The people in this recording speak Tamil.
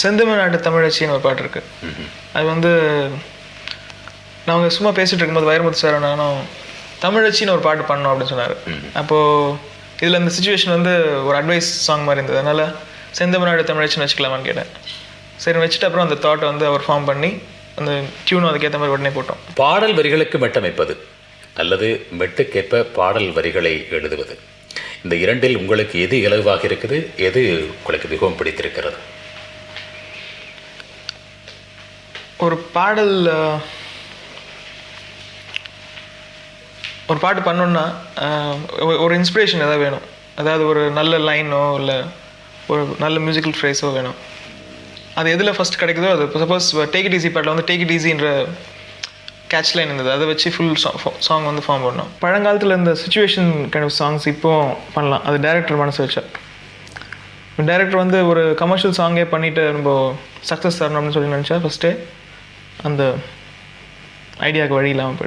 செந்தமிழ்நாட்டு தமிழச்சின்னு ஒரு பாட்டு இருக்குது. அது வந்து நாங்கள் சும்மா பேசிகிட்டு இருக்கும்போது வைரமுத்து சார் நானும் தமிழச்சின்னு ஒரு பாட்டு பண்ணோம் அப்படின்னு சொன்னார். அப்போது இதில் இந்த சுச்சுவேஷன் வந்து ஒரு அட்வைஸ் சாங் மாதிரி இருந்தது. அதனால் செந்தமிழ்நாடு தமிழச்சின்னு வச்சுக்கலாமான்னு கேட்டேன். சரி வச்சுட்டு அப்புறம் அந்த தாட்டை வந்து அவர் ஃபார்ம் பண்ணி அந்த டியூனும் அதுக்கேற்ற மாதிரி உடனே போட்டோம். பாடல் வரிகளுக்கு மெட்டமைப்பது அல்லது மெட்டுக்கேற்ப பாடல் வரிகளை எழுதுவது, இந்த இரண்டில் உங்களுக்கு எது இலகுவாக இருக்குது, எது உங்களுக்கு மிகவும் பிடித்திருக்கிறது? ஒரு பாட்டு பண்ணோன்னா ஒரு இன்ஸ்பிரேஷன் எதாவது வேணும். அதாவது ஒரு நல்ல லைனோ இல்லை ஒரு நல்ல மியூசிக்கல் ஃப்ரேஸோ வேணும். அது எதில் ஃபஸ்ட் கிடைக்குதோ அது. இப்போ சப்போஸ் டேக் இட் ஈஸி பாட்டில் வந்து டேக் இட் ஈஸின்ற கேட்ச் லைன் இருந்தது, அதை வச்சு ஃபுல் சாங் வந்து ஃபார்ம் பண்ணோம். பழங்காலத்தில் இந்த சுச்சுவேஷன் கைண்ட் ஆஃப் சாங்ஸ் இப்போ பண்ணலாம். அது டைரக்டர் மனசு வச்சா. டைரக்டர் வந்து ஒரு கமர்ஷியல் சாங்கே பண்ணிவிட்டு ரொம்ப சக்ஸஸ் தரணும் அப்படின்னு சொல்லி நினச்சா ஃபஸ்ட்டே அந்த ஐடியாவுக்கு வழி இல்லாமல் போய்டும்.